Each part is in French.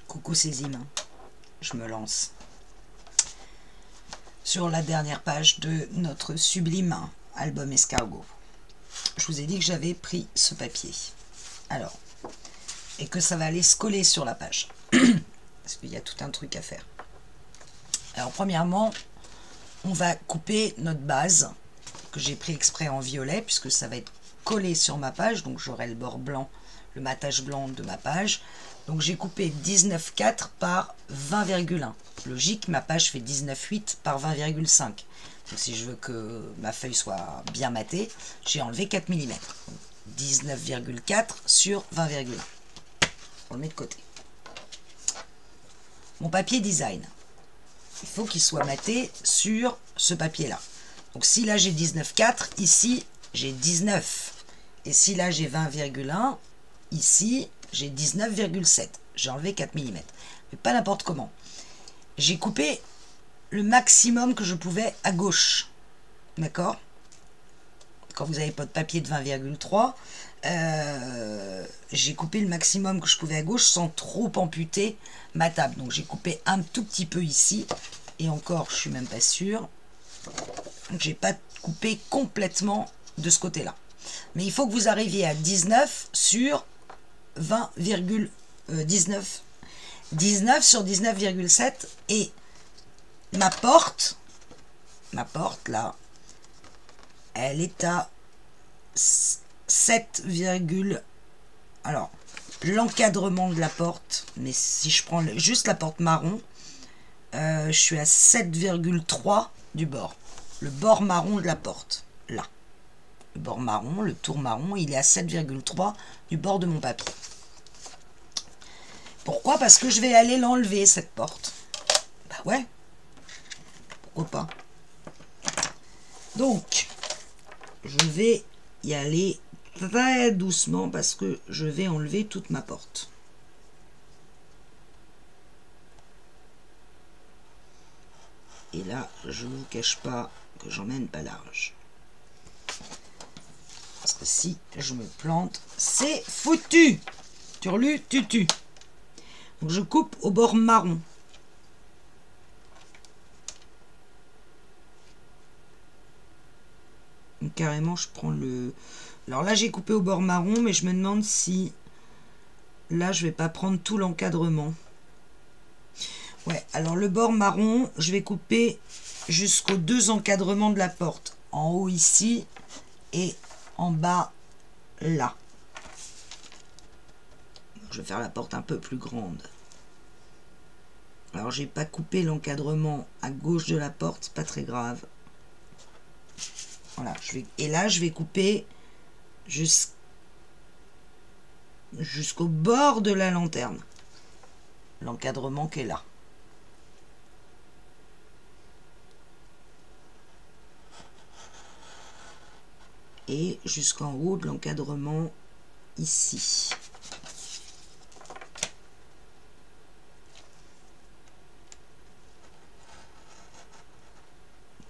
Coucou Césime, je me lance sur la dernière page de notre sublime album Escargot. Je vous ai dit que j'avais pris ce papier. Alors, et que ça va aller se coller sur la page. Parce qu'il y a tout un truc à faire. Alors, premièrement, on va couper notre base, que j'ai pris exprès en violet, puisque ça va être collé sur ma page. Donc, j'aurai le bord blanc, le matage blanc de ma page. Donc, j'ai coupé 19,4 par 20,1. Logique, ma page fait 19,8 par 20,5. Donc, si je veux que ma feuille soit bien matée, j'ai enlevé 4 mm. 19,4 sur 20,1. On le met de côté. Mon papier design, il faut qu'il soit maté sur ce papier-là. Donc, si là j'ai 19,4, ici j'ai 19. Et si là j'ai 20,1, ici j'ai 19,7. J'ai enlevé 4 mm. Mais pas n'importe comment. J'ai coupé le maximum que je pouvais à gauche. D'accord? Quand vous n'avez pas de papier de 20,3, j'ai coupé le maximum que je pouvais à gauche sans trop amputer ma table. Donc j'ai coupé un tout petit peu ici. Et encore, je suis même pas sûre. Donc j'ai pas coupé complètement de ce côté-là. Mais il faut que vous arriviez à 19 sur 20,19. 19 sur 19,7. Et ma porte là, elle est à 7, alors l'encadrement de la porte, mais si je prends juste la porte marron, je suis à 7,3 du bord. Le bord marron de la porte, là. Le bord marron, le tour marron, il est à 7,3 du bord de mon papier. Pourquoi? Parce que je vais aller l'enlever, cette porte. Bah ouais. Pourquoi pas? Donc, je vais y aller très doucement parce que je vais enlever toute ma porte. Et là, je ne vous cache pas que j'emmène pas large. Parce que si je me plante, c'est foutu. Turlu, tutu. Donc je coupe au bord marron. Donc, carrément, je prends le... Alors là, j'ai coupé au bord marron, mais je me demande si... Là, je vais pas prendre tout l'encadrement. Ouais, alors le bord marron, je vais couper jusqu'aux deux encadrements de la porte. En haut ici et en bas là. Je vais faire la porte un peu plus grande. Alors, j'ai pas coupé l'encadrement à gauche de la porte, c'est pas très grave. Voilà, et là, je vais couper jusqu'au bord de la lanterne. L'encadrement qui est là. Et jusqu'en haut de l'encadrement ici.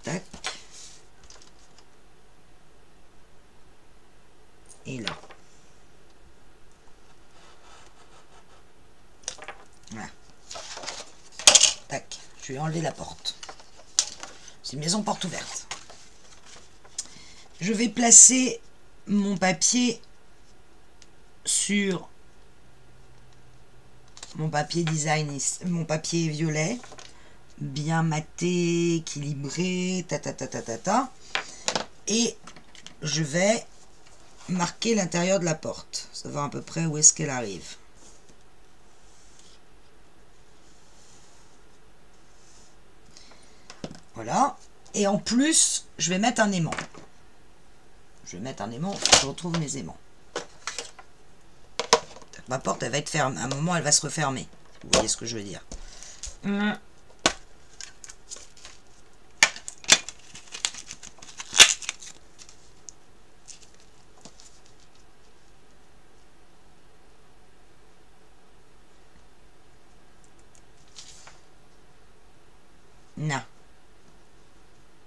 Tac. Et là. Voilà. Tac. Je vais enlever la porte. C'est une maison porte ouverte. Je vais placer mon papier sur mon papier design, mon papier violet, bien maté, équilibré, et je vais marquer l'intérieur de la porte, savoir à peu près où est-ce qu'elle arrive. Voilà, et en plus, je vais mettre un aimant. Je vais mettre un aimant, je retrouve mes aimants. Ma porte, elle va être fermée. À un moment, elle va se refermer. Vous voyez ce que je veux dire? Non.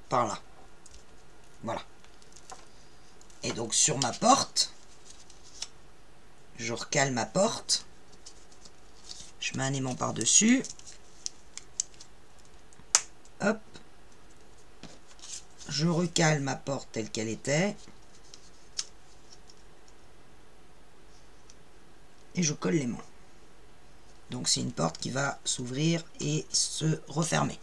Par là. Voilà. Et donc, sur ma porte, je recale ma porte. Je Je mets un aimant par-dessus. Hop. Je recale ma porte telle qu'elle était. Et je colle l'aimant. Donc c'est une porte qui va s'ouvrir et se refermer.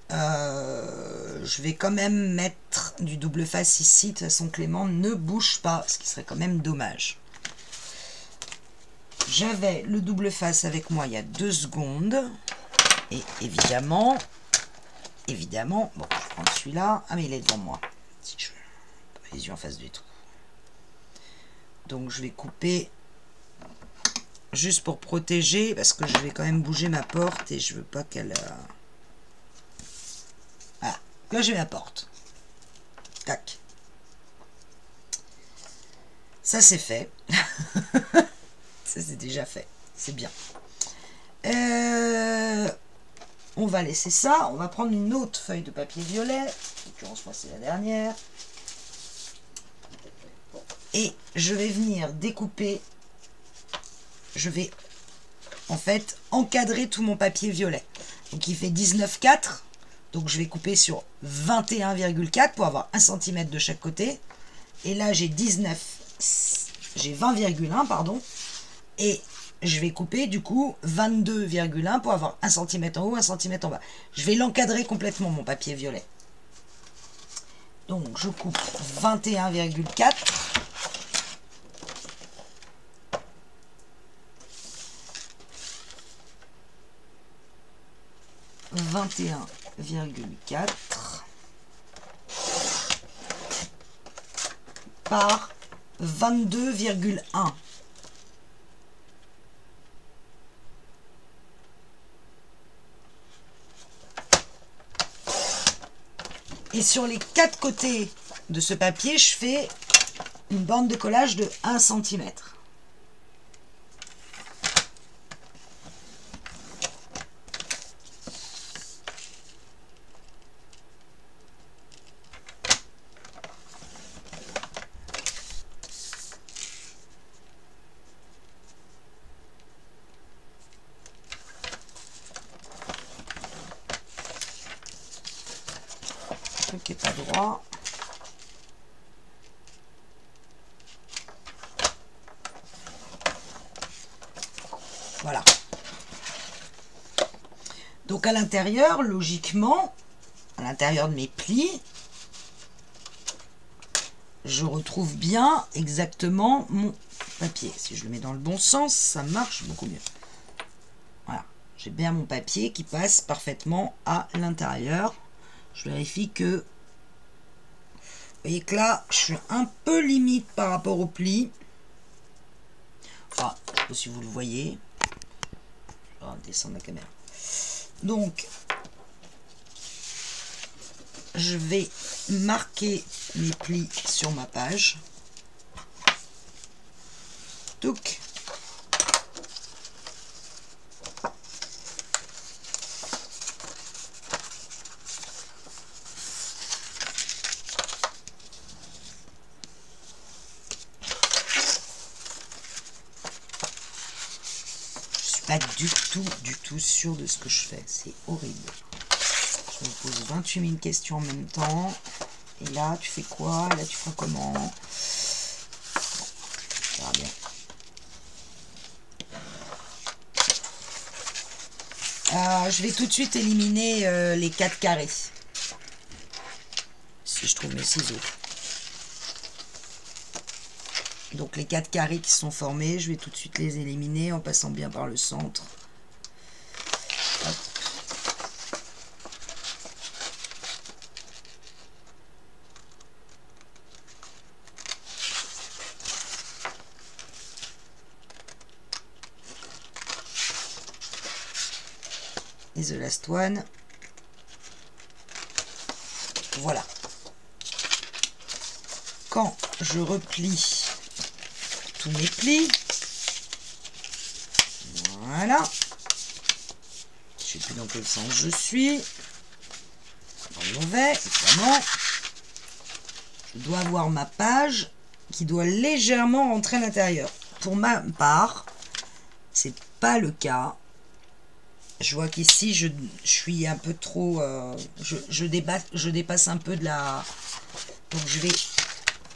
Je vais quand même mettre du double face ici. De toute façon, Clément ne bouge pas, ce qui serait quand même dommage. J'avais le double face avec moi il y a 2 secondes. Et évidemment, bon, je vais prendre celui-là. Ah, mais il est devant moi. Si je pas les yeux en face du trou. Donc je vais couper juste pour protéger, parce que je vais quand même bouger ma porte et je veux pas qu'elle... Voilà, là j'ai ma porte. Tac. Ça c'est fait. Ça c'est déjà fait. C'est bien. On va laisser ça. On va prendre une autre feuille de papier violet. En l'occurrence, moi c'est la dernière. Et je vais venir découper. Je vais en fait encadrer tout mon papier violet. Donc il fait 19,4. Donc je vais couper sur 21,4 pour avoir 1 cm de chaque côté. Et là j'ai 20,1 pardon. Et je vais couper du coup 22,1 pour avoir 1 cm en haut, 1 cm en bas. Je vais l'encadrer complètement mon papier violet. Donc je coupe 21,4. Par 22,1. Et sur les 4 côtés de ce papier, je fais une bande de collage de 1 cm. Qui est pas droit. Voilà. Donc à l'intérieur, logiquement, à l'intérieur de mes plis, je retrouve bien exactement mon papier. Si je le mets dans le bon sens, ça marche beaucoup mieux. Voilà. J'ai bien mon papier qui passe parfaitement à l'intérieur. Je vérifie que... Vous voyez que là, je suis un peu limite par rapport au pli. Enfin, je ne sais pas si vous le voyez. Je vais descendre la caméra. Donc, je vais marquer mes plis sur ma page. Touc. Pas du tout sûr de ce que je fais. C'est horrible. Je me pose 28 000 questions en même temps. Et là, tu fais quoi? Là, tu feras comment? Bon, ça va bien. Je vais tout de suite éliminer les 4 carrés. Si je trouve mes ciseaux. Donc les 4 carrés qui sont formés, je vais tout de suite les éliminer en passant bien par le centre. Hop. Et the last one. Voilà. Quand je replie tous mes plis, voilà, je ne sais plus dans quel sens je suis, dans le mauvais évidemment, je dois avoir ma page qui doit légèrement rentrer à l'intérieur. Pour ma part, c'est pas le cas. Je vois qu'ici, je suis un peu trop... je dépasse un peu de la... Donc, je vais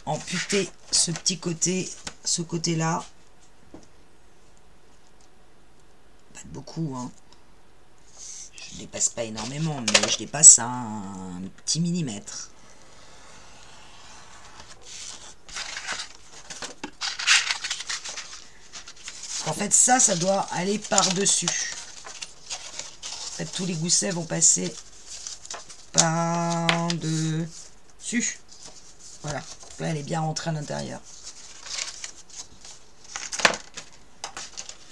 amputer ce petit côté, ce côté-là. Pas de beaucoup, hein. Je dépasse pas énormément, mais je dépasse un petit millimètre. En fait, ça doit aller par-dessus. En fait, tous les goussets vont passer par-dessus. Voilà. Là, elle est bien rentrée à l'intérieur.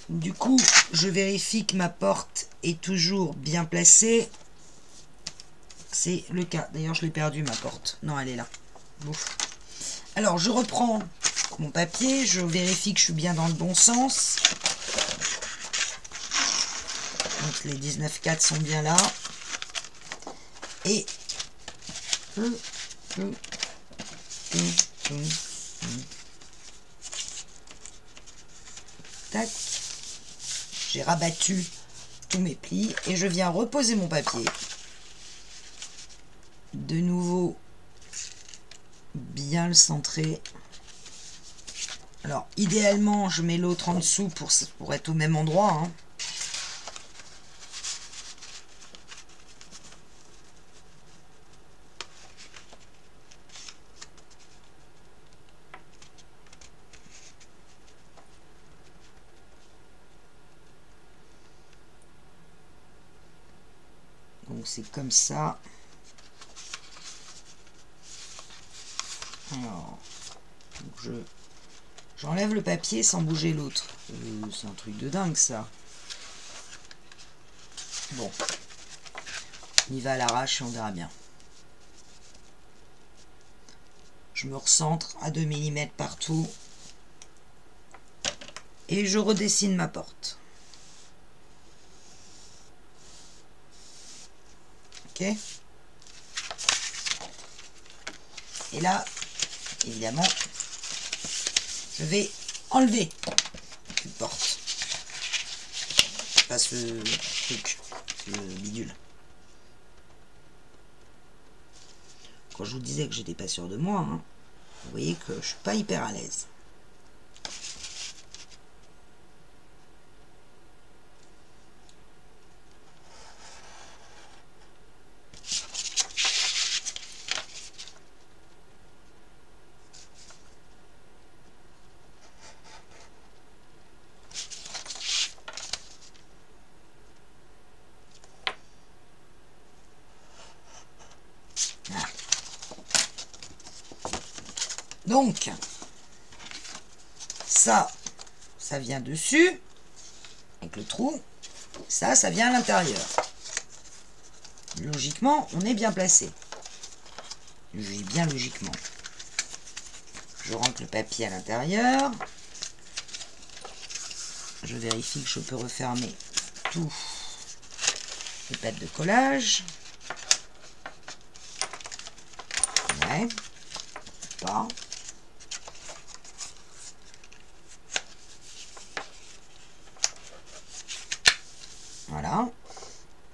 Du coup, je vérifie que ma porte est toujours bien placée. C'est le cas. D'ailleurs, je l'ai perdu, ma porte. Non, elle est là. Bouf. Alors, je reprends mon papier. Je vérifie que je suis bien dans le bon sens. Donc, les 19,4 sont bien là. Et... Tac. J'ai rabattu tous mes plis et je viens reposer mon papier. De nouveau, bien le centrer. Alors, idéalement, je mets l'autre en dessous pour être au même endroit, hein. Donc c'est comme ça. Alors, j'enlève le papier sans bouger l'autre. C'est un truc de dingue ça. Bon, on y va à l'arrache et on verra bien. Je me recentre à 2 mm partout. Et je redessine ma porte. Ok. Et là, évidemment, je vais enlever cette porte. Pas ce truc, ce bidule. Quand je vous disais que j'étais pas sûr de moi, hein, vous voyez que je suis pas hyper à l'aise. Donc, ça vient dessus, avec le trou. Ça vient à l'intérieur. Logiquement, on est bien placé. Je dis bien logiquement. Je rentre le papier à l'intérieur. Je vérifie que je peux refermer tout les pattes de collage. Ouais. Pas. Voilà.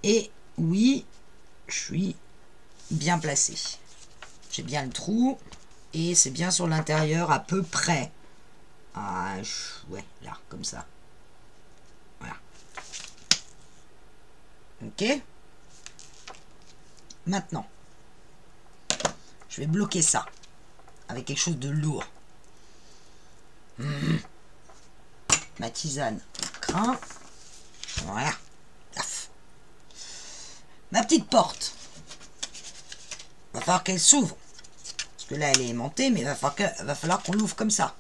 Et oui, je suis bien placé. J'ai bien le trou. Et c'est bien sur l'intérieur à peu près. Ah, ouais, là, comme ça. Voilà. Ok. Maintenant, je vais bloquer ça avec quelque chose de lourd. Ma tisane craint. Voilà. Paf. Ma petite porte. Va falloir qu'elle s'ouvre. Parce que là, elle est aimantée, mais va falloir qu'on l'ouvre comme ça.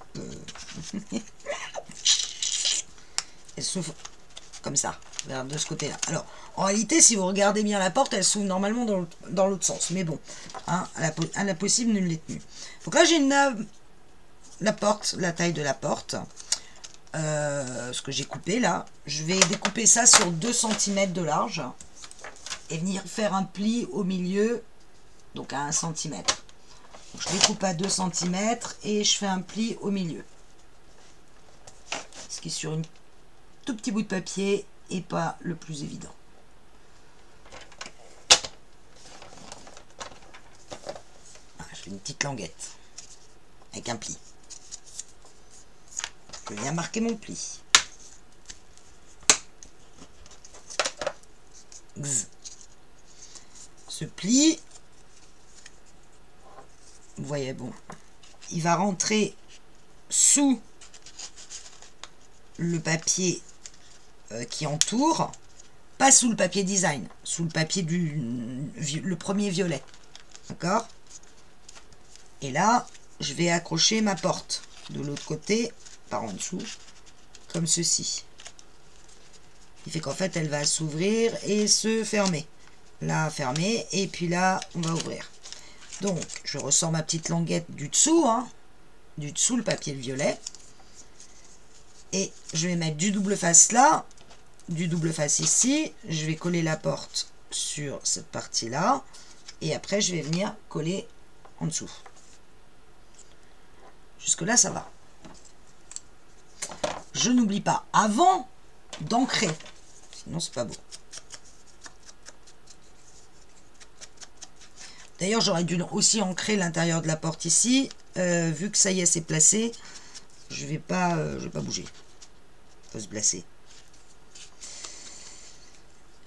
Elle s'ouvre comme ça, de ce côté-là. Alors, en réalité, si vous regardez bien la porte, elle s'ouvre normalement dans l'autre sens. Mais bon, hein, à la possible, nul n'est tenu. Donc là, j'ai la porte, la taille de la porte. Ce que j'ai coupé là. Je vais découper ça sur 2 cm de large. Et venir faire un pli au milieu, donc à 1 cm. Donc, je découpe à 2 cm et je fais un pli au milieu. Ce qui est sur une tout petit bout de papier et pas le plus évident. Voilà, je fais une petite languette avec un pli. Je viens marquer mon pli. Gz. Ce pli, vous voyez, bon, il va rentrer sous le papier qui entoure, pas sous le papier design, sous le papier le premier violet, d'accord? Et là, je vais accrocher ma porte de l'autre côté, par en dessous, comme ceci. Il fait qu'en fait, elle va s'ouvrir et se fermer. Là, fermer, et puis là, on va ouvrir. Donc, je ressors ma petite languette du dessous, hein, du dessous le papier violet. Et je vais mettre du double face là, du double face ici. Je vais coller la porte sur cette partie-là. Et après, je vais venir coller en dessous. Jusque-là, ça va. Je n'oublie pas, avant d'ancrer. Sinon, c'est pas beau. D'ailleurs, j'aurais dû aussi ancrer l'intérieur de la porte ici. Vu que ça y est, c'est placé, je vais pas bouger. Faut se placer.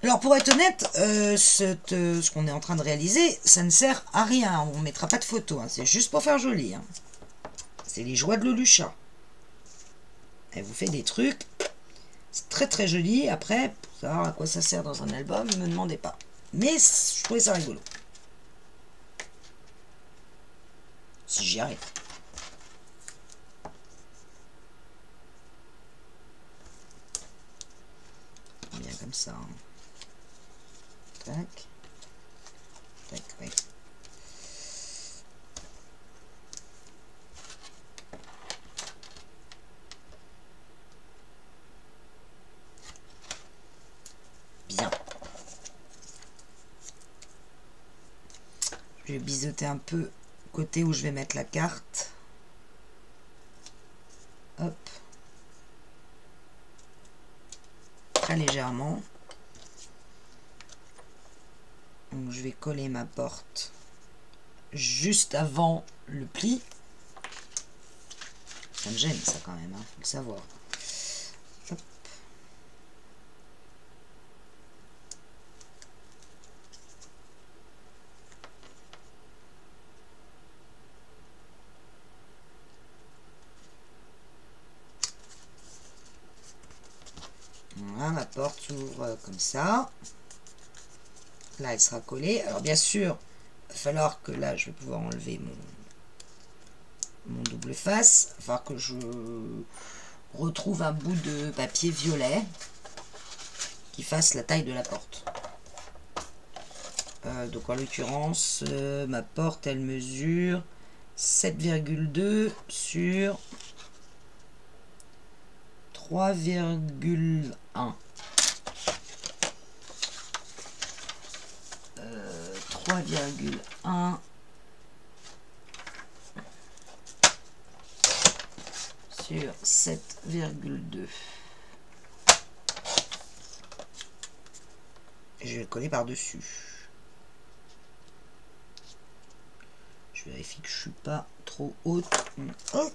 Alors, pour être honnête, ce qu'on est en train de réaliser, ça ne sert à rien. On ne mettra pas de photo. Hein. C'est juste pour faire joli. Hein. C'est les joies de Lolucha. Elle vous fait des trucs. C'est très très joli. Après, pour savoir à quoi ça sert dans un album, ne me demandez pas. Mais je trouvais ça rigolo. Si j'y arrive. Bien comme ça. Tac. Tac, oui. Bien. Je vais biseauter un peu côté où je vais mettre la carte. Hop. Très légèrement. Donc je vais coller ma porte juste avant le pli. Ça me gêne ça quand même, hein, faut le savoir. Hop. Voilà, ma porte s'ouvre comme ça. Là, elle sera collée. Alors, bien sûr, il va falloir que là, je vais pouvoir enlever mon double face. Il va falloir que je retrouve un bout de papier violet qui fasse la taille de la porte. Donc, en l'occurrence, ma porte, elle mesure 7,2 sur 3,1. 3,1 sur 7,2. Je vais le coller par-dessus. Je vérifie que je suis pas trop haute. Oh,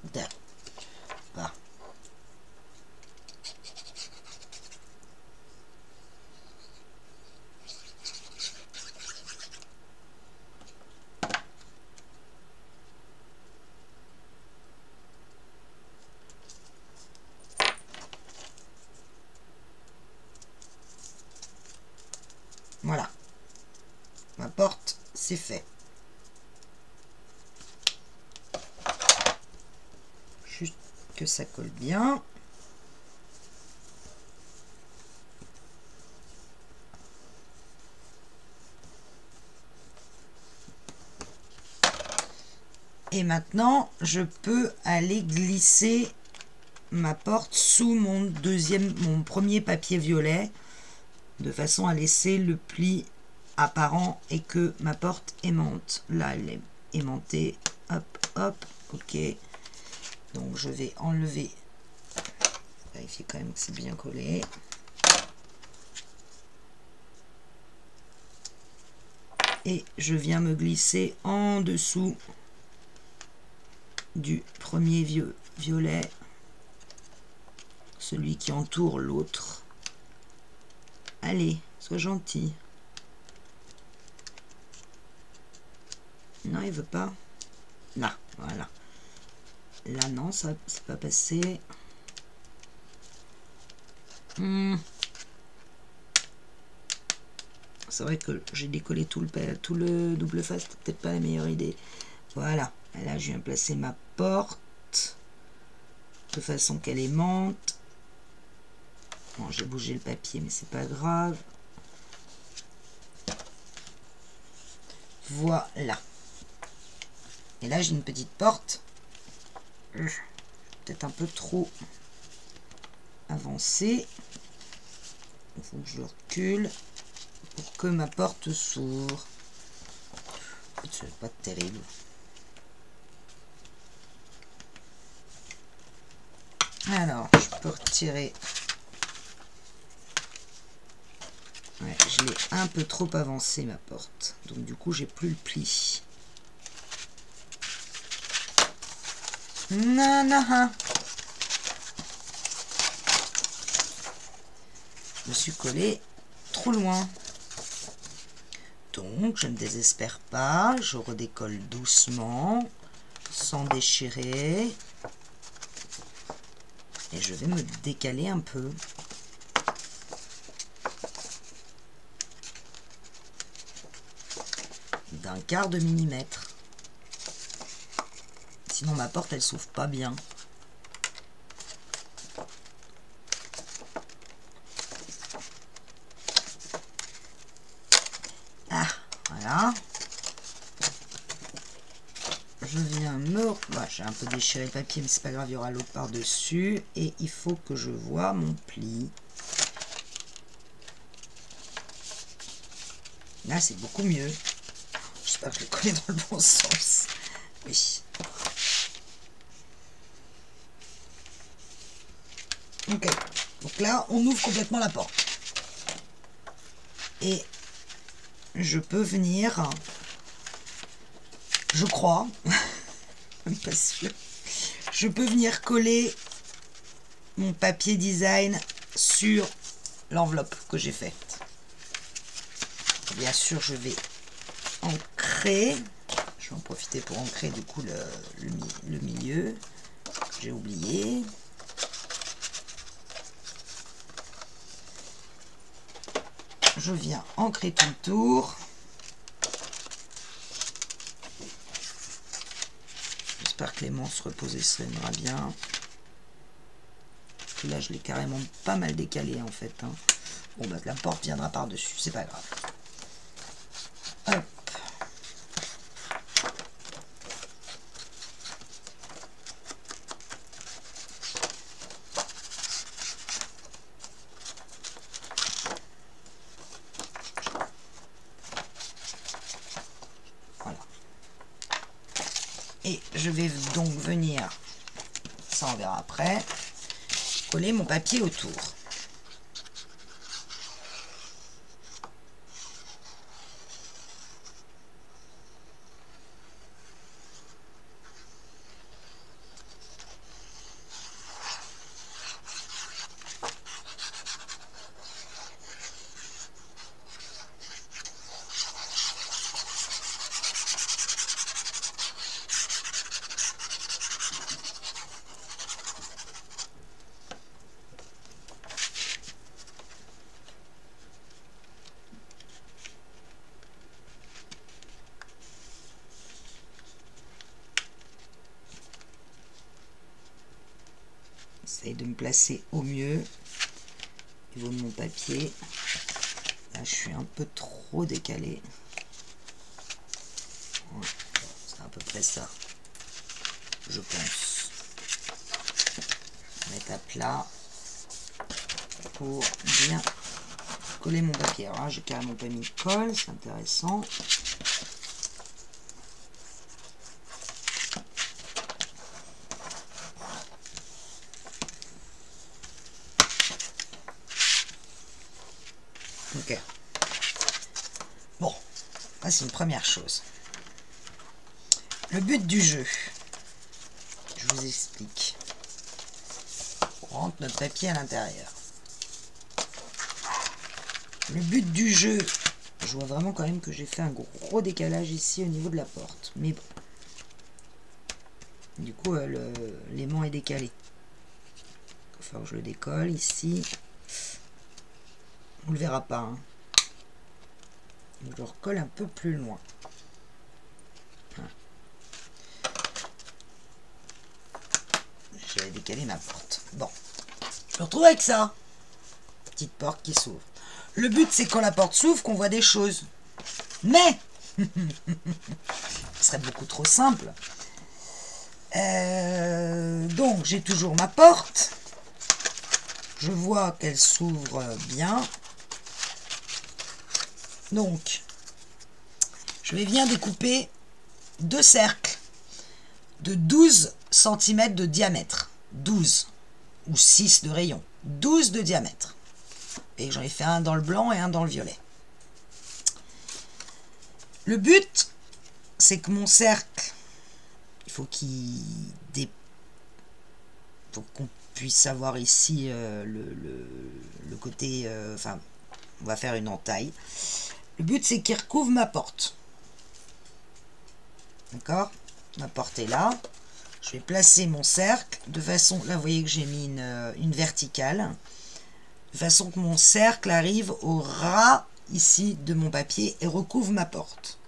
voilà. Voilà, ma porte, c'est fait. Juste que ça colle bien. Et maintenant, je peux aller glisser ma porte sous mon premier papier violet, de façon à laisser le pli apparent et que ma porte aimante. Là, elle est aimantée. Hop, hop, ok. Donc, je vais enlever Vérifier quand même que c'est bien collé. Et je viens me glisser en dessous du premier violet, celui qui entoure l'autre. Allez, sois gentil. Non, il veut pas. Là, voilà. Là, non, ça c'est pas passé. C'est vrai que j'ai décollé tout le double face, c'était peut-être pas la meilleure idée. Voilà, là je viens placer ma porte de façon qu'elle aimante. Bon, j'ai bougé le papier, mais c'est pas grave. Voilà. Et là j'ai une petite porte. Peut-être un peu trop avancée. Il faut que je recule pour que ma porte s'ouvre. C'est pas terrible. Alors, je peux retirer. Ouais, je l'ai un peu trop avancé ma porte. Donc du coup, j'ai plus le pli. Non, non. Je me suis collé trop loin. Donc, je ne désespère pas. Je redécolle doucement, sans déchirer. Et je vais me décaler un peu. D'un quart de millimètre. Sinon, ma porte, elle s'ouvre pas bien. Ah, voilà. Je viens me... Bah, j'ai un peu déchiré le papier, mais c'est pas grave, il y aura l'autre par-dessus. Et il faut que je voie mon pli. Là, c'est beaucoup mieux. J'espère que je l'ai collé dans le bon sens. Oui. Ok. Donc là, on ouvre complètement la porte. Et je peux venir... Je crois... pas sûr. Je peux venir coller mon papier design sur l'enveloppe que j'ai faite. Bien sûr, je vais ancrer. Je vais en profiter pour ancrer du coup le milieu. J'ai oublié. Je viens ancrer tout le tour. J'espère que Clément se repose et se réunira bien. Là, je l'ai carrément pas mal décalé en fait. Hein. Bon, bah, la porte viendra par-dessus, c'est pas grave. Hop. Voilà. Et je vais donc venir, ça on verra après, coller mon papier autour. J'essaie de me placer au mieux au niveau de mon papier. Là, je suis un peu trop décalé. Ouais, c'est à peu près ça, je pense. Mettre à plat pour bien coller mon papier. Alors là, j'ai carrément pas mis de colle, c'est intéressant. Ok. Bon, ça c'est une première chose. Le but du jeu, je vous explique. On rentre notre papier à l'intérieur. Le but du jeu, je vois vraiment quand même que j'ai fait un gros décalage ici au niveau de la porte. Mais bon. Du coup, l'aimant est décalé. Il va falloir que je le décolle ici. On ne le verra pas. Hein. Je le recolle un peu plus loin. J'avais décalé ma porte. Bon. Je me retrouve avec ça. Petite porte qui s'ouvre. Le but, c'est quand la porte s'ouvre, qu'on voit des choses. Mais, ce serait beaucoup trop simple. Donc, j'ai toujours ma porte. Je vois qu'elle s'ouvre bien. Donc, je vais bien découper 2 cercles de 12 cm de diamètre. 12 ou 6 de rayon. 12 de diamètre. Et j'en ai fait un dans le blanc et un dans le violet. Le but, c'est que mon cercle, il faut faut qu'on puisse avoir ici le côté, enfin, on va faire une entaille. Le but, c'est qu'il recouvre ma porte. D'accord? Ma porte est là. Je vais placer mon cercle de façon, là vous voyez que j'ai mis une verticale, de façon que mon cercle arrive au ras ici de mon papier et recouvre ma porte.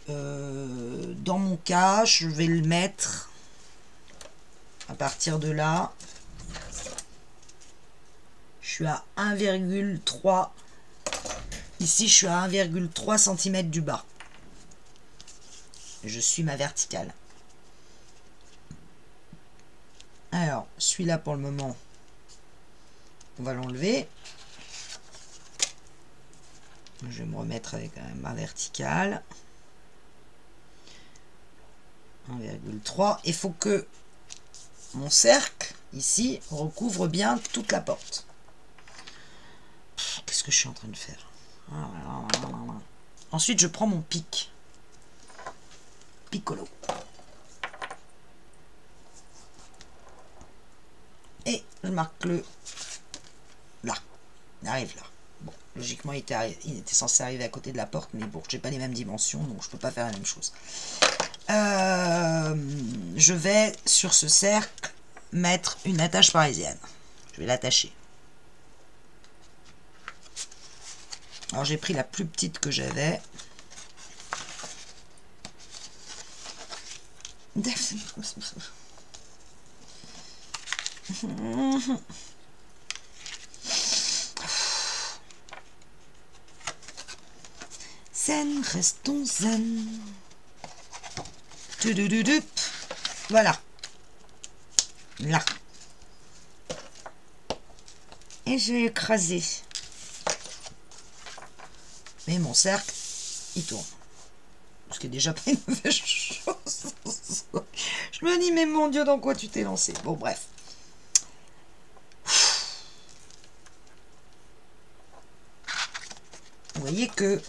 Dans mon cas, je vais le mettre à partir de là. Je suis à 1,3. Ici, je suis à 1,3 cm du bas. Je suis ma verticale. Alors, celui-là pour le moment, on va l'enlever. Je vais me remettre avec ma verticale. 1,3. Il faut que mon cercle, ici, recouvre bien toute la porte. Qu'est-ce que je suis en train de faire? Ensuite, je prends mon pic. Piccolo. Et je marque le là. Il arrive là. Bon, logiquement, il était censé arriver à côté de la porte, mais bon, j'ai pas les mêmes dimensions, donc je peux pas faire la même chose. Je vais sur ce cercle mettre une attache parisienne. Je vais l'attacher. Alors j'ai pris la plus petite que j'avais. Zen, restons zen. Voilà. Là. Et je vais écraser. Mais mon cercle, il tourne. Ce qui est déjà pas une mauvaise chose. Je me dis, mais mon Dieu, dans quoi tu t'es lancé? Bon, bref. Vous voyez que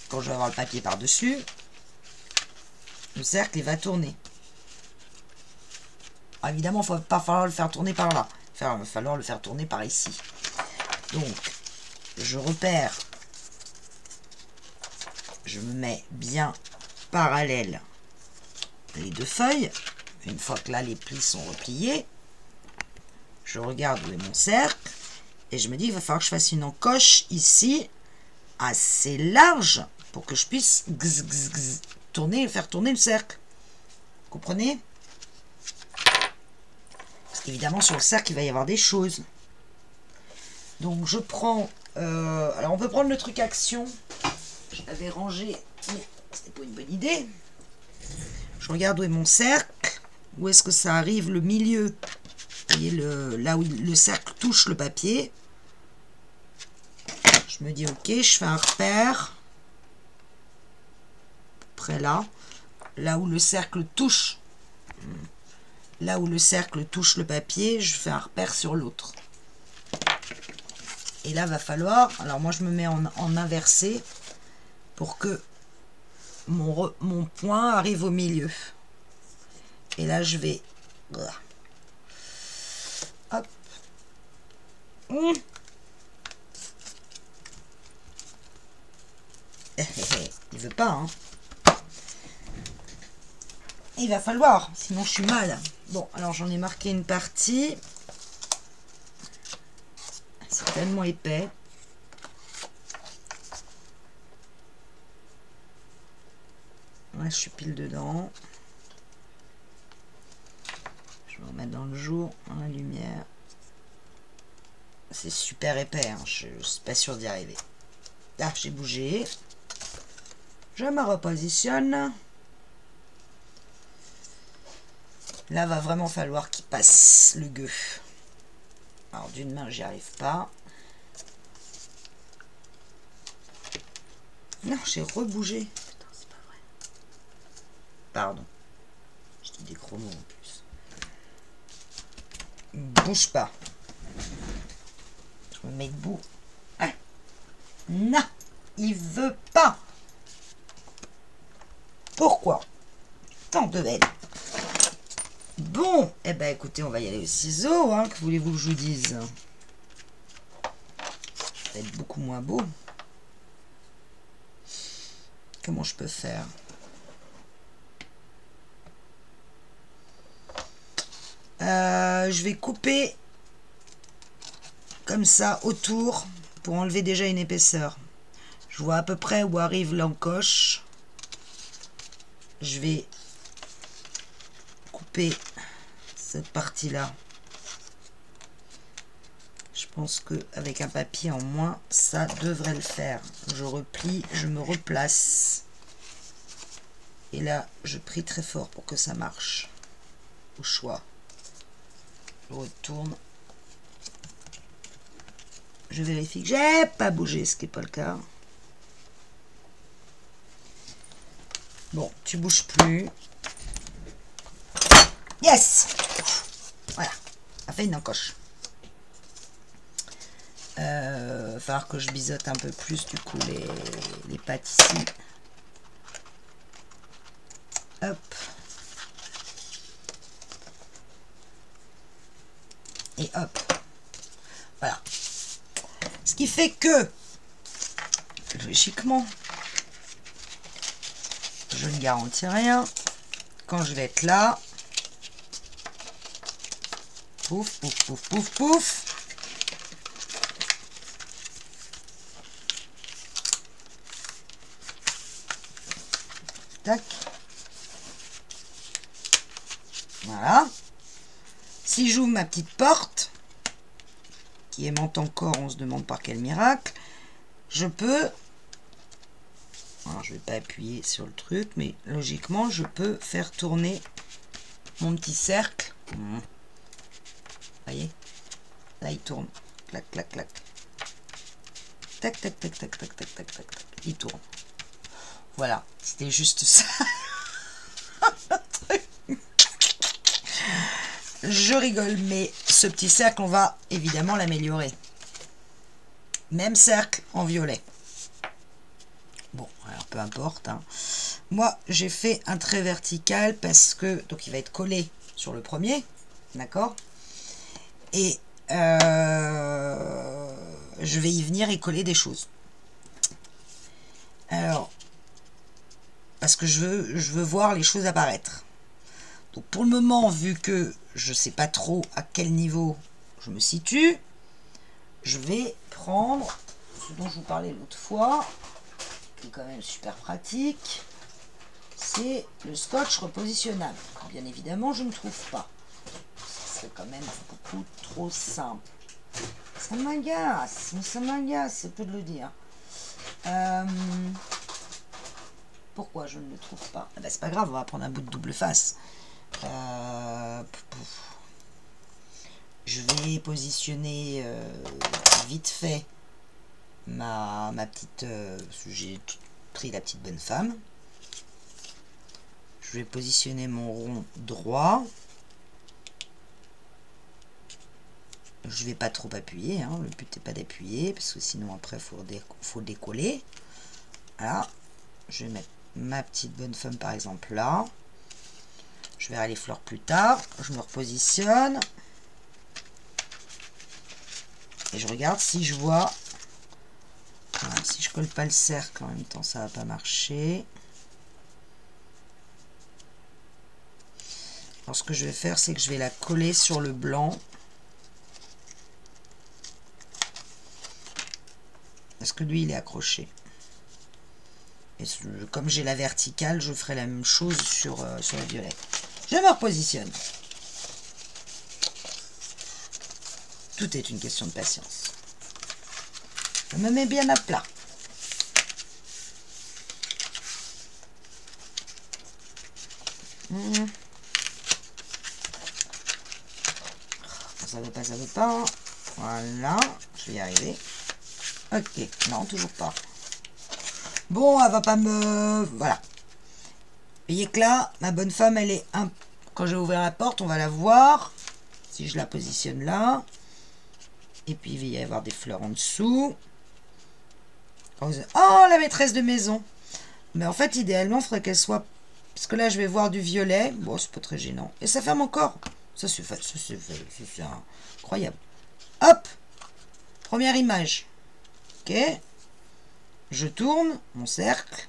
quand je vais avoir le papier par-dessus, le cercle, il va tourner. Alors, évidemment, il ne va pas falloir le faire tourner par là. Il va falloir le faire tourner par ici. Donc, je repère. Je me mets bien parallèle les 2 feuilles. Une fois que là, les plis sont repliés, je regarde où est mon cercle. Et je me dis, il va falloir que je fasse une encoche ici, assez large, pour que je puisse faire tourner le cercle. Vous comprenez? Parce qu'évidemment, sur le cercle, il va y avoir des choses. Donc, je prends... alors, on peut prendre le truc action. Je l'avais rangé, mais c'était pas une bonne idée. Je regarde où est mon cercle. Où est-ce que ça arrive, le milieu. Vous voyez, là où le cercle touche le papier. Je me dis, ok, je fais un repère. Près là. Là où le cercle touche. Là où le cercle touche le papier, je fais un repère sur l'autre. Et là, va falloir... Alors, moi, je me mets en inversé pour que mon point arrive au milieu. Et là, je vais... Voilà. Hop. Il veut pas, hein. Il va falloir, sinon je suis mal. Bon, alors j'en ai marqué une partie. C'est tellement épais. Ouais, je suis pile dedans. Je vais remettre dans le jour, dans la lumière. C'est super épais, hein. Je suis pas sûre d'y arriver. Là, j'ai bougé. Je me repositionne. Là, va vraiment falloir qu'il passe le gueux. Alors, d'une main, j'y arrive pas. Non, j'ai rebougé. Putain, c'est pas vrai. Pardon. Je dis des gros mots en plus. Bouge pas. Je me mets debout. Ah. Non, il veut pas. Pourquoi tant de haine? Bon, eh ben écoutez, on va y aller au ciseau, hein, que voulez-vous que je vous dise? Ça va être beaucoup moins beau. Comment je peux faire? Je vais couper comme ça autour pour enlever déjà une épaisseur. Je vois à peu près où arrive l'encoche. Je vais couper cette partie-là. Je pense qu'avec un papier en moins, ça devrait le faire. Je replie, je me replace. Et là, je prie très fort pour que ça marche. Au choix. Je retourne. Je vérifie que j'ai pas bougé, ce qui n'est pas le cas. Bon, tu bouges plus. Yes! Voilà, ça fait une encoche. Va falloir que je biseaute un peu plus du coup les pattes ici. Hop. Et hop. Voilà. Ce qui fait que, logiquement, je ne garantis rien. Quand je vais être là, pouf, pouf, pouf, pouf, pouf. Tac. Voilà. Si j'ouvre ma petite porte, qui aimante encore, on se demande par quel miracle, je peux... Alors, je ne vais pas appuyer sur le truc, mais logiquement, je peux faire tourner mon petit cercle. Vous voyez? Là, il tourne. Clac, clac, clac. Tac, tac, tac, tac, tac, tac, tac, tac, tac. Il tourne. Voilà, c'était juste ça. Je rigole, mais ce petit cercle, on va évidemment l'améliorer. Même cercle en violet. Bon, alors peu importe. Hein. Moi, j'ai fait un trait vertical parce que... Donc, il va être collé sur le premier. D'accord? Et je vais y venir et coller des choses. Alors, parce que je veux voir les choses apparaître. Donc, pour le moment, vu que je ne sais pas trop à quel niveau je me situe, je vais prendre ce dont je vous parlais l'autre fois, qui est quand même super pratique, c'est le scotch repositionnable. Bien évidemment, je ne trouve pas. C'est quand même beaucoup trop simple. Ça m'agace, c'est peu de le dire. Pourquoi je ne le trouve pas? Ah ben, c'est pas grave, on va prendre un bout de double face. Je vais positionner vite fait ma petite... j'ai pris la petite bonne femme. Je vais positionner mon rond droit. Je vais pas trop appuyer, hein. Le but n'est pas d'appuyer, parce que sinon après faut décoller. Voilà. Je vais mettre ma petite bonne femme par exemple là. Je verrai les fleurs plus tard. Je me repositionne. Et je regarde si je vois... Voilà, si je colle pas le cercle en même temps, ça va pas marcher. Alors ce que je vais faire, c'est que je vais la coller sur le blanc. Parce que lui, il est accroché. Et comme j'ai la verticale, je ferai la même chose sur la violette. Je me repositionne. Tout est une question de patience. Je me mets bien à plat. Ça veut pas, ça veut pas. Voilà, je vais y arriver. Ok, non, toujours pas. Bon, elle va pas me... Voilà. Vous voyez que là, ma bonne femme, elle est... Quand j'ai ouvert la porte, on va la voir. Si je la positionne là. Et puis, il va y avoir des fleurs en dessous. Oh, la maîtresse de maison. Mais en fait, idéalement, il faudrait qu'elle soit... Parce que là, je vais voir du violet. Bon, c'est pas très gênant. Et ça ferme encore. Ça, c'est incroyable. Hop! Première image. Ok. Je tourne mon cercle.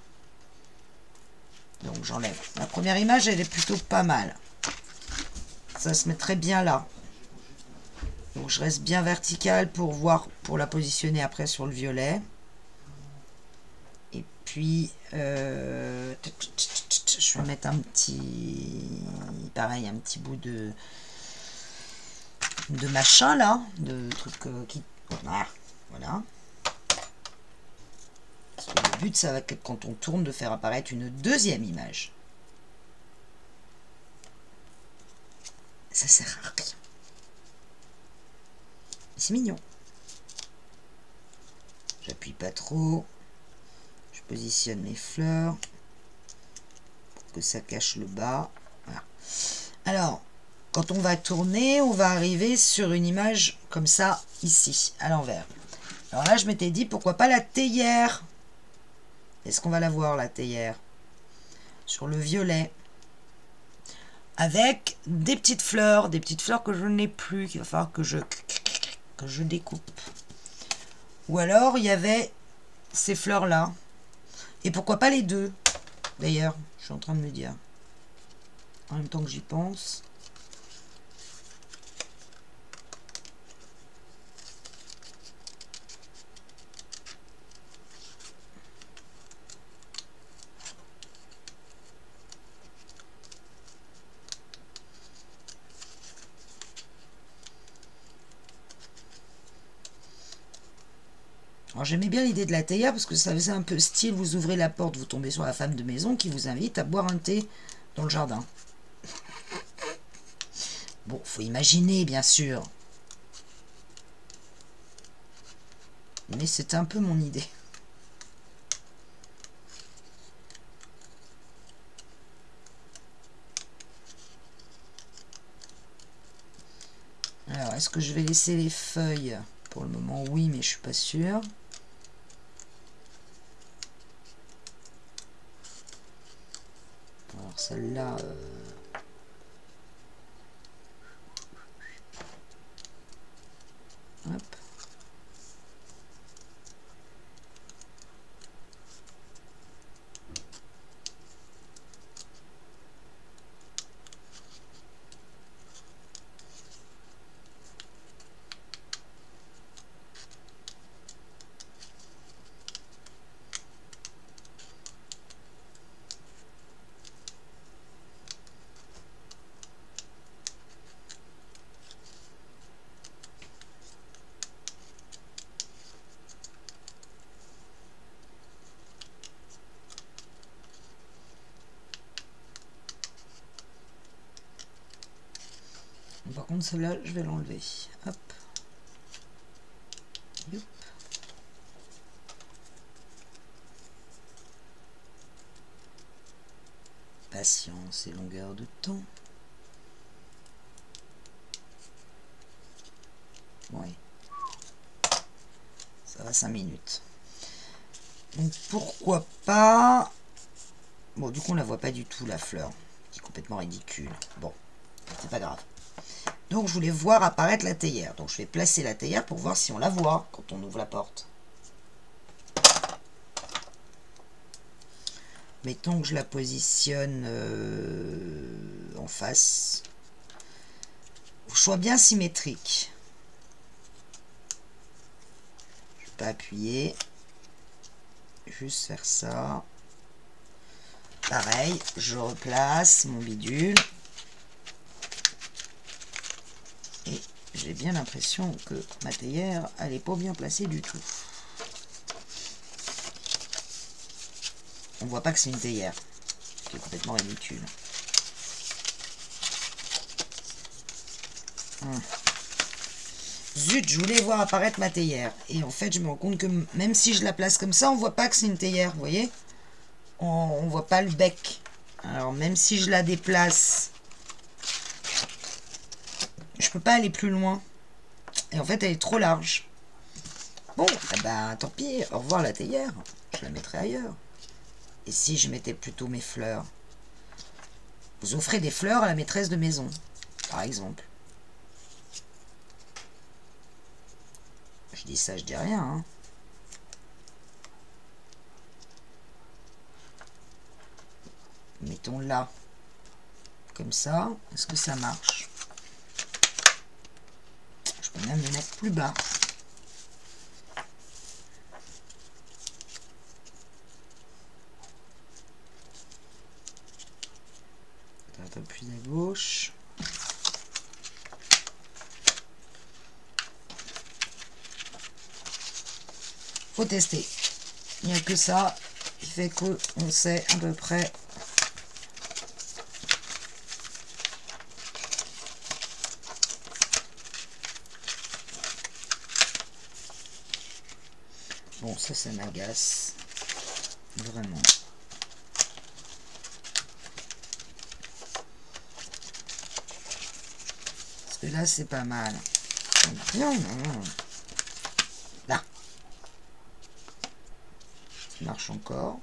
Donc, j'enlève. La première image, elle est plutôt pas mal. Ça se met très bien là. Donc, je reste bien vertical pour voir, pour la positionner après sur le violet. Et puis, je vais mettre un petit... Pareil, un petit bout de machin là. De truc qui... Voilà. Le but, ça va être quand on tourne de faire apparaître une deuxième image. Ça sert à rien. C'est mignon. J'appuie pas trop. Je positionne mes fleurs pour que ça cache le bas. Voilà. Alors, quand on va tourner, on va arriver sur une image comme ça, ici, à l'envers. Alors là, je m'étais dit, pourquoi pas la théière? Est-ce qu'on va la voir, la théière? Sur le violet. Avec des petites fleurs que je n'ai plus, qu'il va falloir que je découpe. Ou alors, il y avait ces fleurs-là. Et pourquoi pas les deux? D'ailleurs, je suis en train de me dire. En même temps que j'y pense. Alors j'aimais bien l'idée de la théière parce que ça faisait un peu style, vous ouvrez la porte, vous tombez sur la femme de maison qui vous invite à boire un thé dans le jardin. Bon, faut imaginer bien sûr. Mais c'est un peu mon idée. Alors, est-ce que je vais laisser les feuilles? Pour le moment, oui, mais je suis pas sûre. Alors, celle-là... Hop. Par contre, celle-là, je vais l'enlever. Hop. Youp. Patience et longueur de temps. pas 5 minutes. Donc pourquoi pas... Bon, du coup, on la voit pas du tout, la fleur, qui est complètement ridicule. Bon, c'est pas grave. Donc, je voulais voir apparaître la théière. Donc, je vais placer la théière pour voir si on la voit quand on ouvre la porte. Mettons que je la positionne en face. Choix bien symétrique. Je ne vais pas appuyer. Juste faire ça. Pareil, je replace mon bidule. Et j'ai bien l'impression que ma théière, elle n'est pas bien placée du tout. On voit pas que c'est une théière. C'est complètement ridicule. Zut, je voulais voir apparaître ma théière. Et en fait, je me rends compte que même si je la place comme ça, on voit pas que c'est une théière, vous voyez? On voit pas le bec. Alors, même si je la déplace, je peux pas aller plus loin. Et en fait, elle est trop large. Bon, eh ben, tant pis. Au revoir la théière. Je la mettrai ailleurs. Et si je mettais plutôt mes fleurs? Vous offrez des fleurs à la maîtresse de maison, par exemple. Je dis ça, je dis rien, hein. Mettons là. Comme ça. Est-ce que ça marche? Je peux même le mettre plus bas. Un peu plus à gauche. Faut tester. Il n'y a que ça qui fait qu'on sait à peu près. Bon, ça m'agace. Vraiment. Parce que là, c'est pas mal. Non, non. Là. Ça marche encore.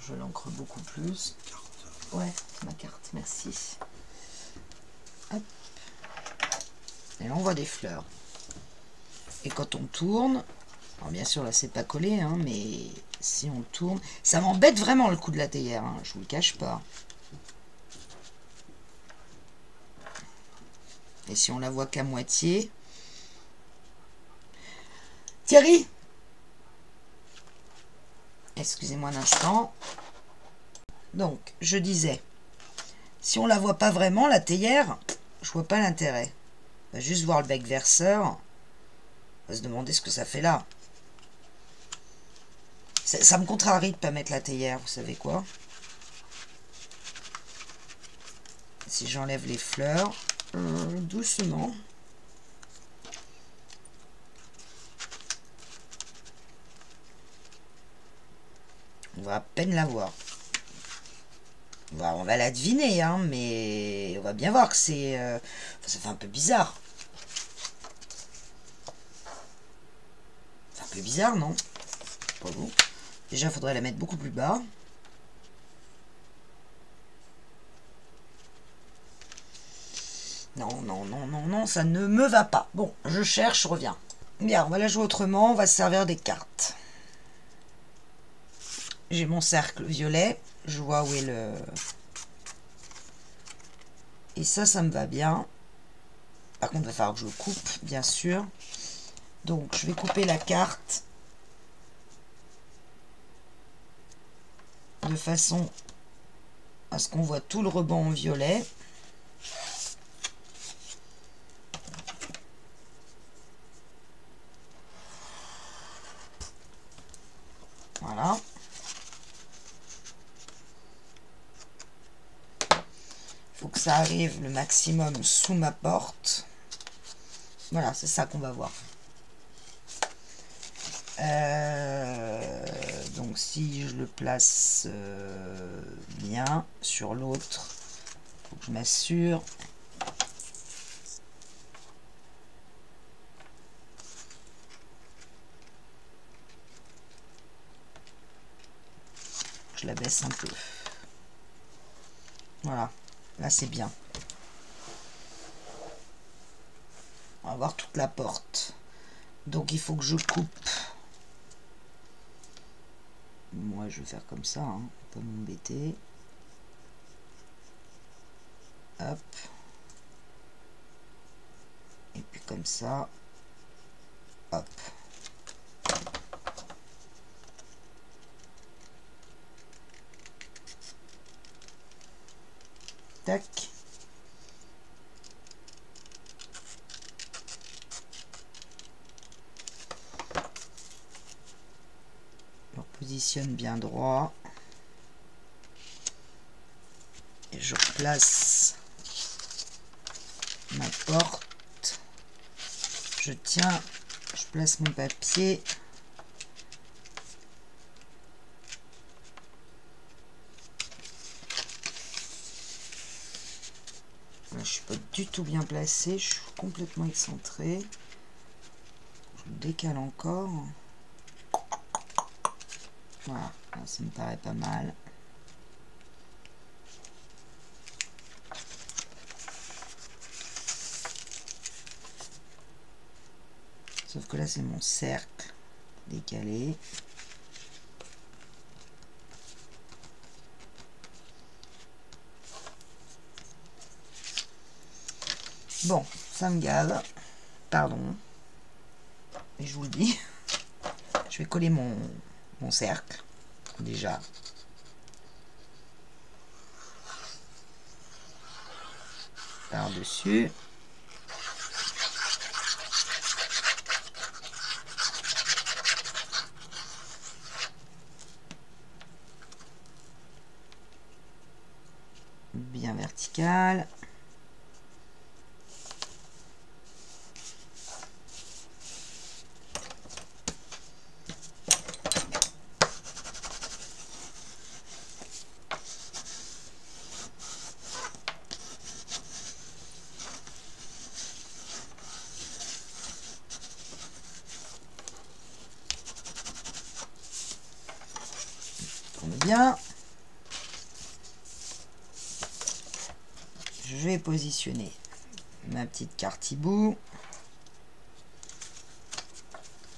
Je l'encre beaucoup plus. Ouais, ma carte, merci. Hop. Et là, on voit des fleurs. Et quand on tourne, alors bien sûr, là, c'est pas collé, hein, mais si on tourne... Ça m'embête vraiment le coup de la théière, hein, je vous le cache pas. Et si on la voit qu'à moitié... Thierry! Excusez-moi un instant. Donc, je disais, si on la voit pas vraiment, la théière, je vois pas l'intérêt. On va juste voir le bec verseur. On va se demander ce que ça fait là. Ça me contrarie de pas mettre la théière, vous savez quoi? Si j'enlève les fleurs, doucement. On va à peine la voir. On va la deviner, hein, mais on va bien voir que c'est... ça fait un peu bizarre. C'est un peu bizarre, non? Pas vous. Déjà, il faudrait la mettre beaucoup plus bas. Non, non, non, non, non, ça ne me va pas. Bon, je cherche, je reviens. Bien, on va la jouer autrement, on va se servir des cartes. J'ai mon cercle violet, je vois où est le... Et ça me va bien. Par contre, il va falloir que je le coupe, bien sûr. Donc, je vais couper la carte de façon à ce qu'on voit tout le rebond en violet. Voilà. Il faut que ça arrive le maximum sous ma porte. Voilà, c'est ça qu'on va voir. Donc si je le place bien sur l'autre, faut que je m'assure je la baisse un peu. Voilà, là c'est bien. On va voir toute la porte. Donc il faut que je coupe. Moi je vais faire comme ça, hein, pas m'embêter. Hop. Et puis comme ça. Hop. Tac. Je positionne bien droit. Et je replace ma porte. Je tiens, je place mon papier. Là, je suis pas du tout bien placé, je suis complètement excentré. Je me décale encore. Voilà, là, ça me paraît pas mal. Sauf que là, c'est mon cercle décalé. Bon, ça me gave. Pardon. Et je vous le dis. Je vais coller mon cercle. Déjà. Par-dessus. Bien vertical. Bien, je vais positionner ma petite carte hibou,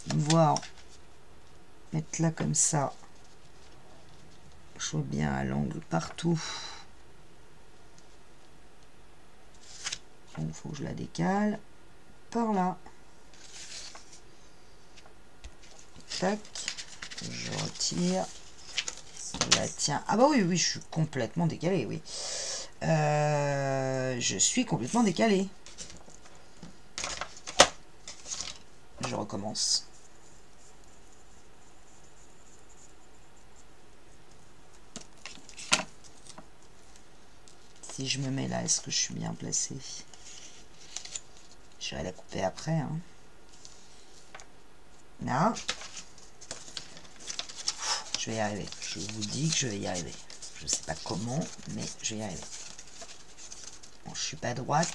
voir mettre là comme ça, je vois bien à l'angle partout. Donc il faut que je la décale par là. Tac, je retire. La tiens. Ah bah oui, oui, je suis complètement décalé, oui. Je suis complètement décalé. Je recommence. Si je me mets là, est-ce que je suis bien placé? Je vais la couper après. Hein. Là. Je vais y arriver. Je vous dis que je vais y arriver. Je ne sais pas comment, mais je vais y arriver. Bon, je suis pas droite.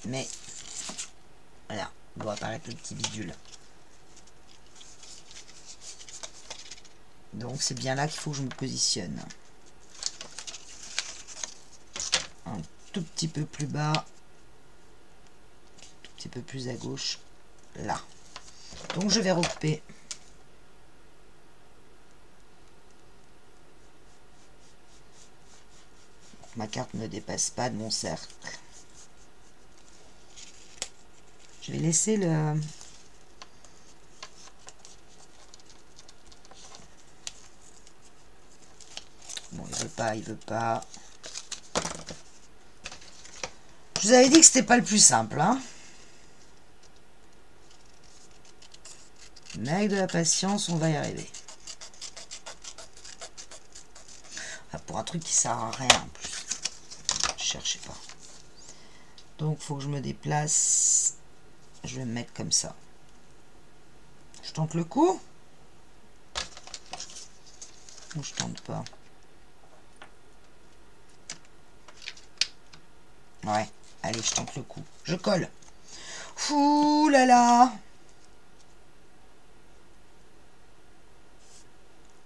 Mais voilà, on doit apparaître le petit bidule. Donc c'est bien là qu'il faut que je me positionne. Un tout petit peu plus bas. Un tout petit peu plus à gauche. Là. Donc je vais recouper. Ma carte ne dépasse pas de mon cercle. Je vais laisser le... Bon, il veut pas, il veut pas. Je vous avais dit que c'était pas le plus simple, hein. Mais avec de la patience, on va y arriver. Enfin, pour un truc qui sert à rien en plus. Cherchez pas. Donc, il faut que je me déplace. Je vais me mettre comme ça. Je tente le coup. Ou je tente pas. Ouais. Allez, je tente le coup. Je colle. Ouh là là.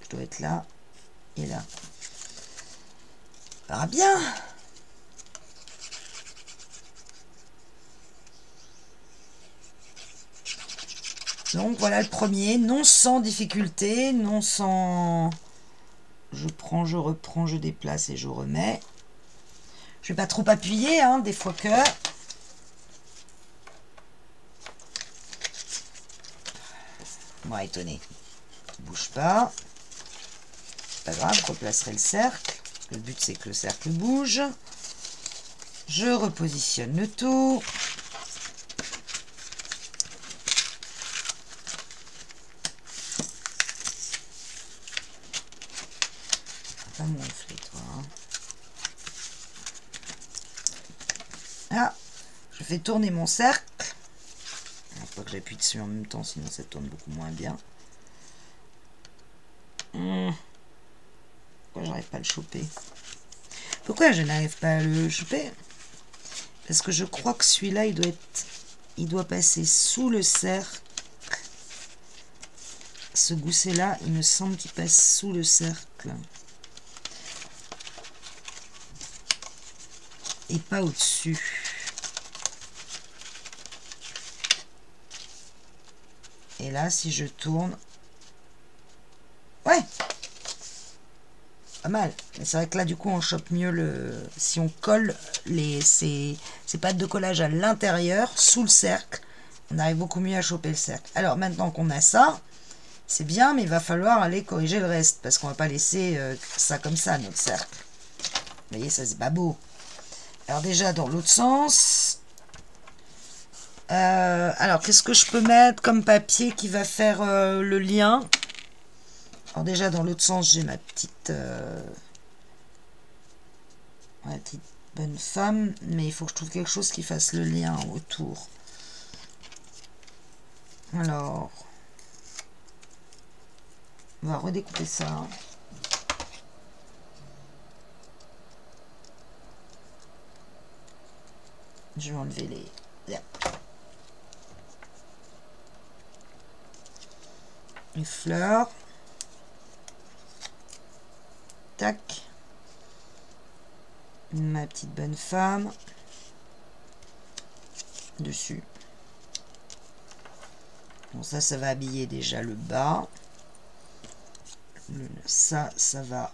Je dois être là et là. Ça va bien. Donc voilà le premier, non sans difficulté, non sans... Je prends, je reprends, je déplace et je remets. Je vais pas trop appuyer, hein, des fois que... Moi, étonné. Bouge pas. C'est pas grave, je replacerai le cercle. Le but, c'est que le cercle bouge. Je repositionne le tout. Pas gonfler, toi. Hein. Ah, je fais tourner mon cercle. Il ne faut pas que j'appuie dessus en même temps, sinon ça tourne beaucoup moins bien. Pourquoi j'arrive pas à le choper? Pourquoi je n'arrive pas à le choper? Parce que je crois que celui-là, il doit passer sous le cercle. Ce gousset-là, il me semble qu'il passe sous le cercle. Et pas au-dessus. Et là, si je tourne... Ouais! Pas mal. Mais c'est vrai que là, du coup, on chope mieux le... Si on colle ces pattes de collage à l'intérieur, sous le cercle, on arrive beaucoup mieux à choper le cercle. Alors, maintenant qu'on a ça, c'est bien, mais il va falloir aller corriger le reste, parce qu'on va pas laisser ça comme ça, notre cercle. Vous voyez, ça, c'est pas beau. Alors déjà, dans l'autre sens... alors, qu'est-ce que je peux mettre comme papier qui va faire le lien? Alors déjà, dans l'autre sens, j'ai ma petite bonne femme, mais il faut que je trouve quelque chose qui fasse le lien autour. Alors, on va redécouper ça. Je vais enlever les fleurs. Tac. Ma petite bonne femme. Dessus. Bon, ça va habiller déjà le bas. Ça va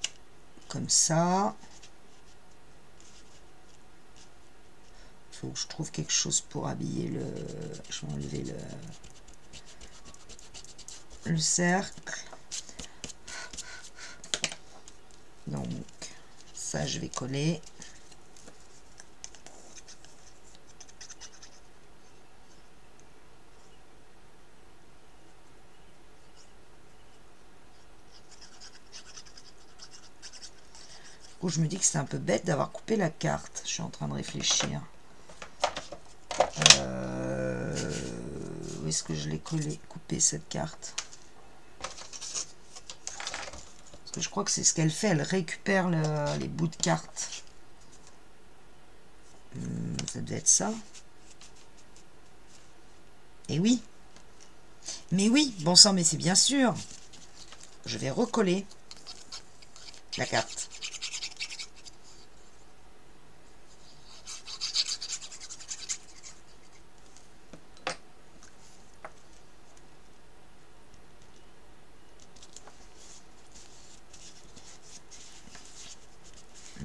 comme ça. Faut que je trouve quelque chose pour habiller le... Je vais enlever le cercle. Donc, ça, je vais coller. Du coup, je me dis que c'est un peu bête d'avoir coupé la carte. Je suis en train de réfléchir. Où est-ce que je l'ai coupé cette carte? Parce que je crois que c'est ce qu'elle fait. Elle récupère les bouts de carte. Ça devait être ça. Et oui. Mais oui, bon sang, mais c'est bien sûr. Je vais recoller la carte.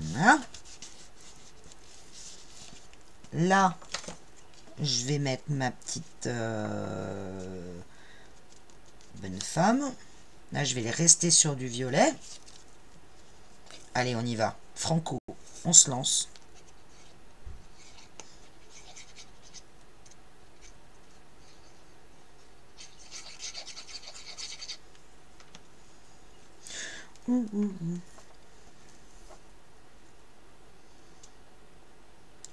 Voilà. Là, je vais mettre ma petite bonne femme. Là, je vais les rester sur du violet. Allez, on y va. Franco, on se lance.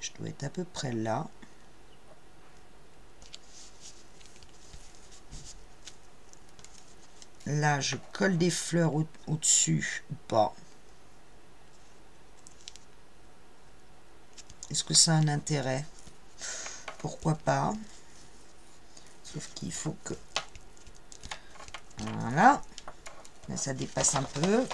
Je dois être à peu près là. Là, je colle des fleurs au-dessus ou pas. Est-ce que ça a un intérêt? Pourquoi pas? Sauf qu'il faut que... Voilà. Là, ça dépasse un peu.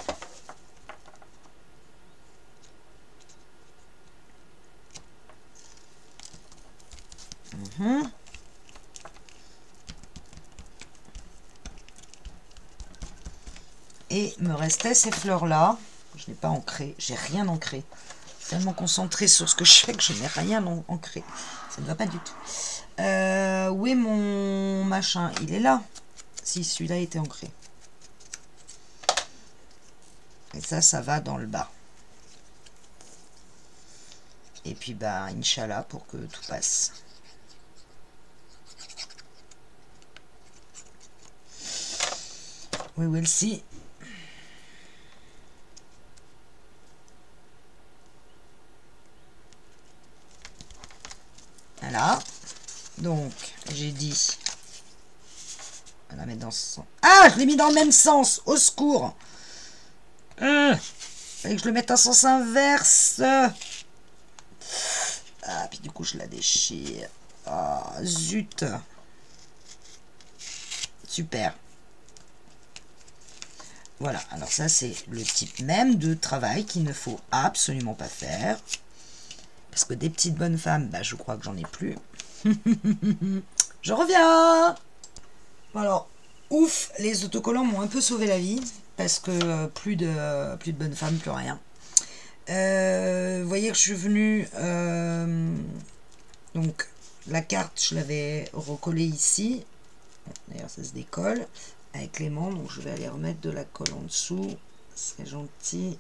Et me restait ces fleurs-là. Je n'ai pas ancré, j'ai rien ancré. Tellement concentré sur ce que je fais que je n'ai rien ancré. Ça ne va pas du tout. Où est mon machin? Il est là. Si, celui-là était ancré. Et ça va dans le bas. Et puis, bah, Inch'Allah, pour que tout passe. We will see. Voilà. Donc, j'ai dit... On va la mettre dans ce sens. Ah, je l'ai mis dans le même sens. Au secours. Fallait que je le mette en sens inverse. Ah, puis du coup, je la déchire. Ah, zut. Super. Voilà, alors ça, c'est le type même de travail qu'il ne faut absolument pas faire. Parce que des petites bonnes femmes, bah, je crois que j'en ai plus. Je reviens. Alors, ouf, les autocollants m'ont un peu sauvé la vie. Parce que plus de bonnes femmes, plus rien. Vous voyez que je suis venue... donc, la carte, je l'avais recollée ici. D'ailleurs, ça se décolle avec l'aimant. Donc, je vais aller remettre de la colle en dessous. C'est gentil.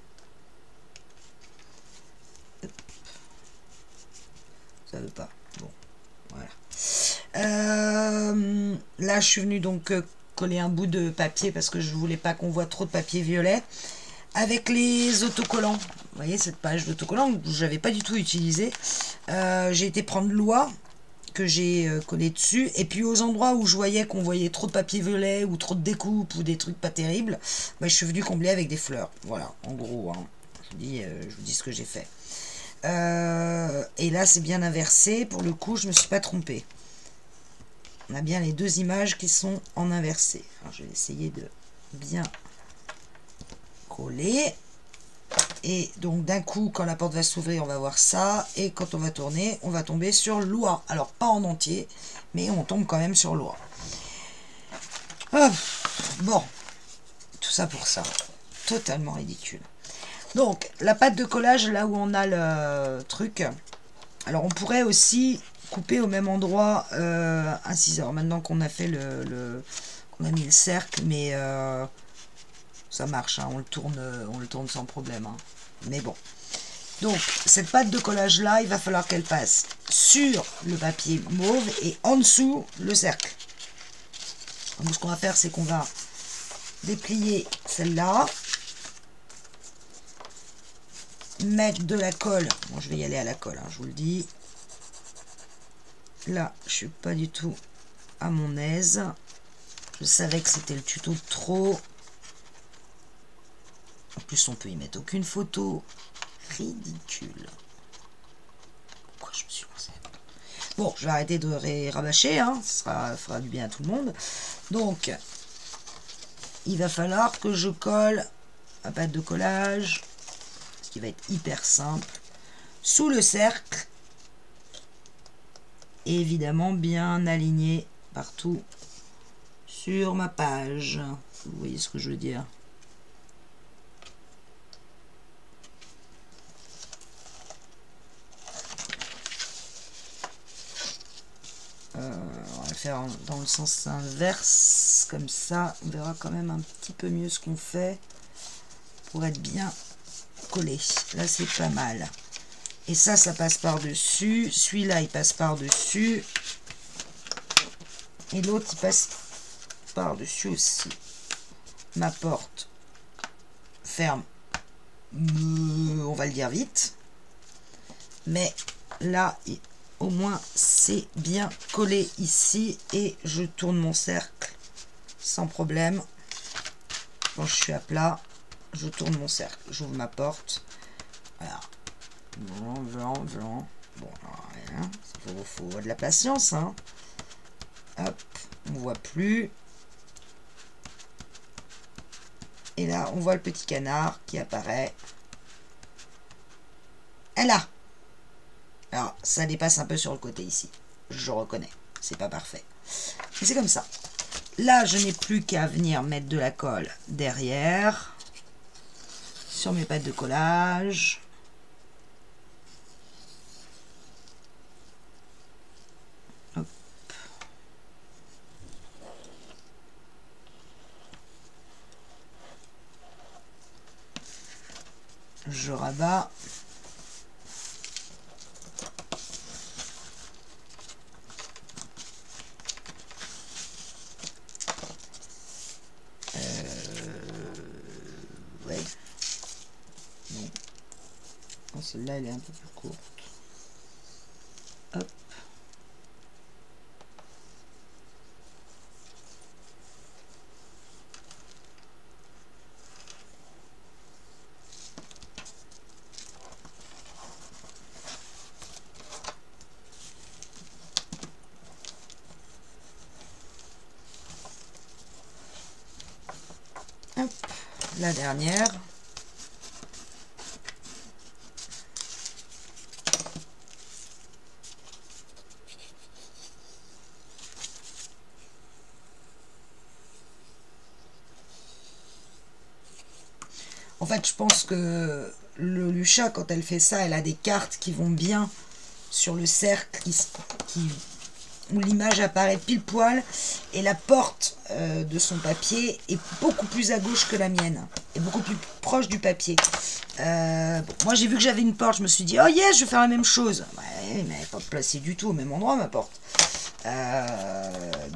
Hop. Ça veut pas. Bon, voilà. Là, je suis venue donc coller un bout de papier parce que je voulais pas qu'on voit trop de papier violet. Avec les autocollants, vous voyez cette page d'autocollants que je n'avais pas du tout utilisée, j'ai été prendre l'oie que j'ai collé dessus, et puis aux endroits où je voyais qu'on voyait trop de papier violet ou trop de découpe ou des trucs pas terribles, bah, je suis venue combler avec des fleurs. Voilà, en gros, hein. Je vous dis ce que j'ai fait. Et là, c'est bien inversé. Pour le coup, je me suis pas trompée. On a bien les deux images qui sont en inversé. Alors, je vais essayer de bien coller. Et donc d'un coup, quand la porte va s'ouvrir, on va voir ça, et quand on va tourner, on va tomber sur l'oie. Alors pas en entier, mais on tombe quand même sur l'oie. Bon, tout ça pour ça, totalement ridicule. Donc la pâte de collage, là où on a le truc, alors on pourrait aussi couper au même endroit un ciseau. Maintenant qu'on a fait qu'on a mis le cercle, mais ça marche, hein, on le tourne sans problème, hein. Mais bon. Donc, cette pâte de collage là, il va falloir qu'elle passe sur le papier mauve et en dessous le cercle. Donc, ce qu'on va faire, c'est qu'on va déplier celle-là, mettre de la colle. Bon, je vais y aller à la colle, hein, je vous le dis. Là, je suis pas du tout à mon aise. Je savais que c'était le tuto de trop. En plus, on peut y mettre aucune photo. Ridicule. Pourquoi je me suis lancée? Bon, je vais arrêter de rabâcher, hein. Ça fera du bien à tout le monde. Donc, il va falloir que je colle ma pâte de collage, ce qui va être hyper simple, sous le cercle. Et évidemment, bien aligné partout sur ma page. Vous voyez ce que je veux dire? On va faire dans le sens inverse, comme ça, on verra quand même un petit peu mieux ce qu'on fait pour être bien collé. Là, c'est pas mal. Et ça passe par-dessus. Celui-là, il passe par-dessus. Et l'autre, il passe par-dessus aussi. Ma porte ferme. On va le dire vite. Mais là, au moins, c'est bien collé ici. Et je tourne mon cercle sans problème. Quand je suis à plat, je tourne mon cercle. J'ouvre ma porte. Voilà. Blanc. Bon, rien. Il faut de la patience, hein. Hop, on voit plus. Et là, on voit le petit canard qui apparaît. Et là. Alors, ça dépasse un peu sur le côté ici. Je reconnais. C'est pas parfait. Mais c'est comme ça. Là, je n'ai plus qu'à venir mettre de la colle derrière. Sur mes pattes de collage. Hop. Je rabats. Ouais. Non. Celle-là, elle est un peu plus courte. Hop. Hop. La dernière. En fait, je pense que le Lucha, quand elle fait ça, elle a des cartes qui vont bien sur le cercle où l'image apparaît pile poil, et la porte de son papier est beaucoup plus à gauche que la mienne, et beaucoup plus proche du papier. Bon, moi, j'ai vu que j'avais une porte, je me suis dit, oh yes, je vais faire la même chose. Ouais, mais elle n'est pas placée du tout au même endroit, ma porte.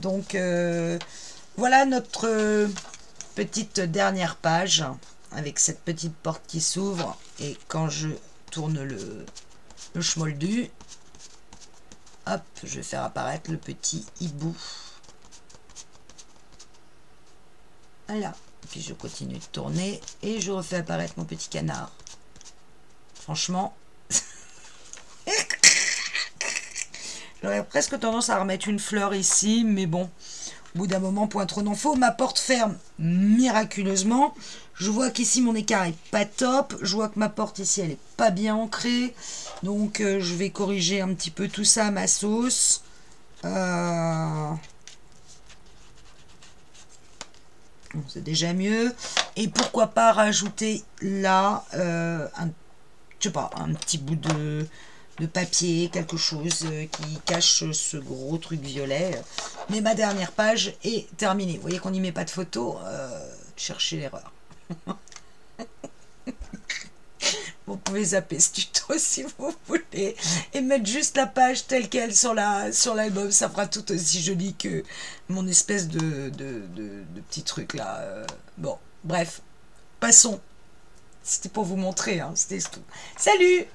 Donc, voilà notre petite dernière page, avec cette petite porte qui s'ouvre, et quand je tourne le schmoldu, hop, je vais faire apparaître le petit hibou. Voilà. Puis je continue de tourner et je refais apparaître mon petit canard. Franchement, j'aurais presque tendance à remettre une fleur ici, mais bon, au bout d'un moment, point trop n'en faut. Ma porte ferme miraculeusement. Je vois qu'ici, mon écart est pas top. Je vois que ma porte ici, elle est pas bien ancrée. Donc, je vais corriger un petit peu tout ça à ma sauce. Bon, c'est déjà mieux. Et pourquoi pas rajouter là, je sais pas, un petit bout de papier, quelque chose qui cache ce gros truc violet. Mais ma dernière page est terminée. Vous voyez qu'on n'y met pas de photo. Cherchez l'erreur. Vous pouvez zapper ce tuto si vous voulez et mettre juste la page telle qu'elle sur l'album. Ça fera tout aussi joli que mon espèce de petit truc là. Bon, bref, passons. C'était pour vous montrer, hein, c'était tout. Salut!